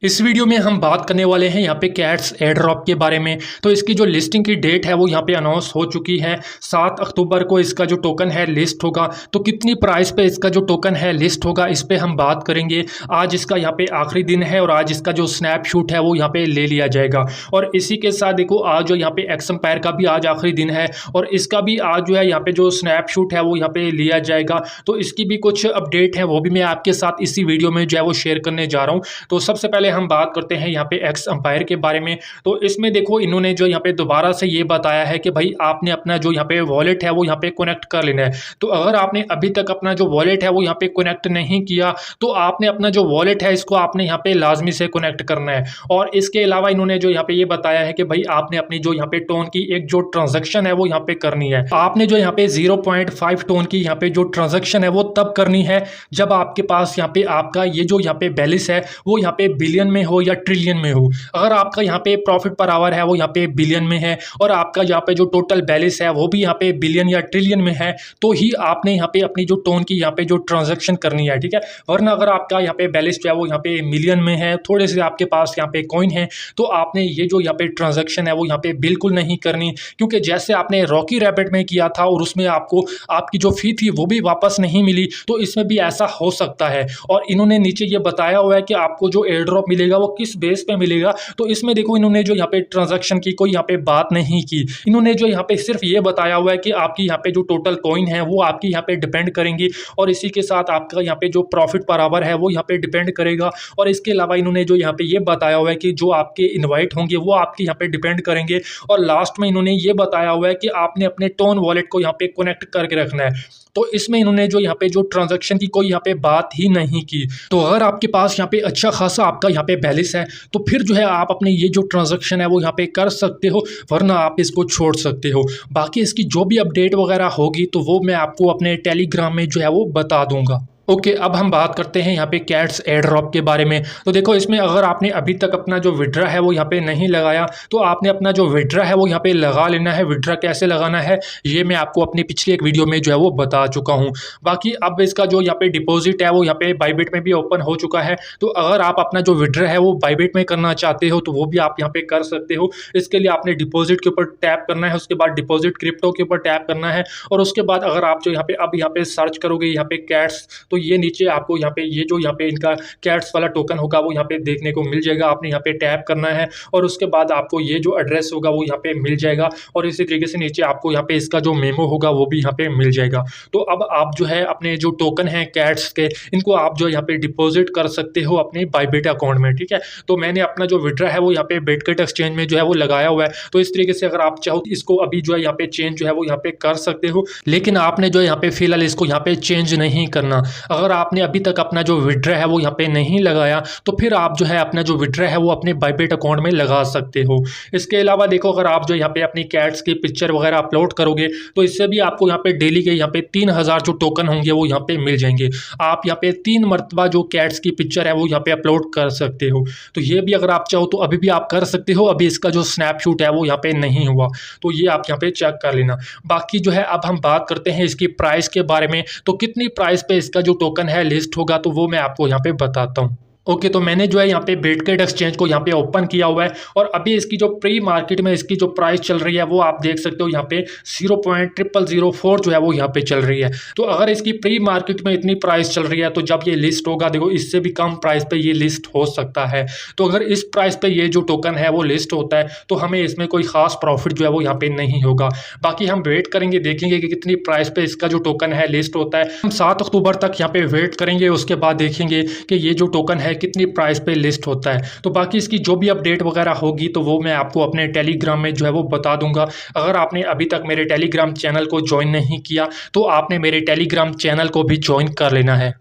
इस वीडियो में हम बात करने वाले हैं यहाँ पे कैट्स एयर ड्रॉप के बारे में। तो इसकी जो लिस्टिंग की डेट है वो यहाँ पे अनाउंस हो चुकी है। 7 अक्टूबर को इसका जो टोकन है लिस्ट होगा। तो कितनी प्राइस पे इसका जो टोकन है लिस्ट होगा इस पे हम बात करेंगे। आज इसका यहाँ पे आखिरी दिन है और आज इसका जो स्नैपशॉट है वो यहाँ पे ले लिया जाएगा। और इसी के साथ देखो आज जो यहाँ पे एक्स एम्पायर का भी आज आखिरी दिन है और इसका भी आज जो है यहाँ पे जो स्नैपशॉट है वो यहाँ पे लिया जाएगा। तो इसकी भी कुछ अपडेट है वो भी मैं आपके साथ इसी वीडियो में जो है वो शेयर करने जा रहा हूँ। तो सबसे पहले हम बात करते हैं यहाँ पे एक्स एम्पायर के बारे में। तो इसमें देखो इन्होंने जो यहाँ पे दोबारा से ये बताया है कि भाई आपने अपना जो यहाँ पे वॉलेट है वो यहाँ पे कनेक्ट कर लेना है। तो अगर आपने अभी तक अपना जो वॉलेट है वो यहाँ पे कनेक्ट नहीं किया तो आपने अपना जो वॉलेट है इसको आपने यहाँ पे लाजमी से कनेक्ट करना है। और इसके अलावा इन्होंने जो यहाँ पे ये बताया है कि भाई आपने अपनी जो यहाँ पे टोन की एक जो ट्रांजेक्शन है वो यहाँ पे करनी है। आपने जो यहाँ पे 0.5 टोन की यहाँ पे जो ट्रांजेक्शन है वो तब करनी है जब आपके पास यहाँ पे आपका ये जो यहाँ पे बैलेंस है वो यहाँ पे बिलियन में हो या ट्रिलियन में हो। अगर आपका यहाँ पे प्रॉफिट पर आवर है वो यहाँ पे बिलियन में है और आपका यहाँ पे जो टोटल बैलेंस है वो भी यहाँ पे बिलियन या ट्रिलियन में है तो ही आपने यहाँ पे अपनी जो टोन की यहाँ पे जो ट्रांजैक्शन करनी है, ठीक है। वरना अगर आपका यहाँ पे बैलेंस जो है वो यहाँ पे मिलियन में है, थोड़े से आपके पास यहाँ पे कॉइन है, तो आपने ये जो यहाँ पे ट्रांजैक्शन है वो यहाँ पे बिल्कुल नहीं करनी। क्योंकि जैसे आपने रॉकी रैपिड में किया था और उसमें आपको आपकी जो फी थी वो भी वापस नहीं मिली, तो इसमें भी ऐसा हो सकता है। और इन्होंने नीचे ये बताया हुआ है कि आपको जो एयर ड्रॉप मिलेगा वो किस बेस पे मिलेगा। तो इसमें देखो इन्होंने जो यहाँ पे ट्रांजैक्शन की कोई यहाँ पे बात नहीं की। इन्होंने जो यहाँ पे सिर्फ ये बताया हुआ है कि आपकी यहाँ पे जो टोटल कॉइन है वो आपकी यहाँ पे डिपेंड करेंगी और इसी के साथ आपका यहाँ पे जो प्रॉफिट पर आवर है वो यहाँ पे डिपेंड करेगा। और इसके अलावा इन्होंने जो यहाँ पे ये बताया हुआ है कि जो आपके इन्वाइट होंगे वो आपके यहाँ पे डिपेंड करेंगे। और लास्ट में इन्होंने ये बताया हुआ है कि आपने अपने टोन वॉलेट को यहाँ पे कनेक्ट करके रखना है। तो इसमें इन्होंने जो यहाँ पे जो ट्रांजैक्शन की कोई यहाँ पे बात ही नहीं की। तो अगर आपके पास यहाँ पे अच्छा खासा आपका यहाँ पे बैलेंस है तो फिर जो है आप अपने ये जो ट्रांजैक्शन है वो यहाँ पे कर सकते हो, वरना आप इसको छोड़ सकते हो। बाकी इसकी जो भी अपडेट वगैरह होगी तो वो मैं आपको अपने टेलीग्राम में जो है वो बता दूंगा। ओके, अब हम बात करते हैं यहाँ पे कैट्स एयर ड्रॉप के बारे में। तो देखो इसमें अगर आपने अभी तक अपना जो विड्रा है वो यहाँ पे नहीं लगाया तो आपने अपना जो विड्रा है वो यहाँ पे लगा लेना है। विड्रा कैसे लगाना है ये मैं आपको अपनी पिछली एक वीडियो में जो है वो बता चुका हूँ। बाकी अब इसका जो यहाँ पे डिपॉजिट है वो यहाँ पे बाइबिट में भी ओपन हो चुका है। तो अगर आप अपना जो विड्रा है वो बाइबिट में करना चाहते हो तो वो भी आप यहाँ पे कर सकते हो। इसके लिए आपने डिपॉजिट के ऊपर टैप करना है, उसके बाद डिपॉजिट क्रिप्टो के ऊपर टैप करना है और उसके बाद अगर आप जो यहाँ पे सर्च करोगे यहाँ पे कैट्स, तो ये नीचे आपको यहाँ पे ये जो यहाँ पे इनका कैट्स वाला टोकन होगा वो यहाँ पे देखने को मिल जाएगा। आपने यहाँ पे टैप करना है और उसके बाद आपको ये जो एड्रेस होगा वो यहाँ पे मिल जाएगा और इसी तरीके से नीचे आपको यहाँ पे इसका जो मेमो होगा वो भी यहाँ पे मिल जाएगा। तो अब आप जो है अपने जो टोकन है कैट्स के इनको आप जो यहाँ पे डिपॉजिट कर सकते हो अपने बाइबिट अकाउंट में, ठीक है। तो मैंने अपना जो विड्रा है वो यहाँ पे बिटकॉइन एक्सचेंज में जो है वो लगाया हुआ है। तो इस तरीके से अगर आप चाहो इसको अभी जो है यहाँ पे चेंज जो है वो यहाँ पे कर सकते हो, लेकिन आपने जो यहाँ पे फिलहाल इसको यहाँ पे चेंज नहीं करना। अगर आपने अभी तक अपना जो विड्रा है वो यहाँ पे नहीं लगाया तो फिर आप जो है अपना जो विड्रा है वो अपने बाइबिट अकाउंट में लगा सकते हो। इसके अलावा देखो अगर आप जो यहाँ पे अपनी कैट्स की पिक्चर वगैरह अपलोड करोगे तो इससे भी आपको यहाँ पे डेली के यहाँ पे 3000 जो टोकन होंगे वो यहाँ पे मिल जाएंगे। आप यहाँ पे 3 मरतबा जो कैट्स की पिक्चर है वो यहाँ पे अपलोड कर सकते हो। तो ये भी अगर आप चाहो तो अभी भी आप कर सकते हो। अभी इसका जो स्नैपशॉट है वो यहाँ पे नहीं हुआ तो ये आप यहाँ पे चेक कर लेना। बाकी जो है अब हम बात करते हैं इसकी प्राइस के बारे में। तो कितनी प्राइस पे इसका जो टोकन है लिस्ट होगा तो वो मैं आपको यहाँ पे बताता हूँ। ओके, तो मैंने जो है यहाँ पे बिटकॉइन एक्सचेंज को यहाँ पे ओपन किया हुआ है और अभी इसकी जो प्री मार्केट में इसकी जो प्राइस चल रही है वो आप देख सकते हो यहाँ पे 0.0004 जो है वो यहाँ पे चल रही है। तो अगर इसकी प्री मार्केट में इतनी प्राइस चल रही है तो जब ये लिस्ट होगा देखो इससे भी कम प्राइस पे ये लिस्ट हो सकता है। तो अगर इस प्राइस पे ये जो टोकन है वो लिस्ट होता है तो हमें इसमें कोई खास प्रॉफिट जो है वो यहाँ पे नहीं होगा। बाकी हम वेट करेंगे, देखेंगे कि कितनी प्राइस पे इसका जो टोकन है लिस्ट होता है। हम 7 अक्टूबर तक यहाँ पे वेट करेंगे, उसके बाद देखेंगे कि ये जो टोकन है कितनी प्राइस पे लिस्ट होता है। तो बाकी इसकी जो भी अपडेट वगैरह होगी तो वो मैं आपको अपने टेलीग्राम में जो है वो बता दूंगा। अगर आपने अभी तक मेरे टेलीग्राम चैनल को ज्वाइन नहीं किया तो आपने मेरे टेलीग्राम चैनल को भी ज्वाइन कर लेना है।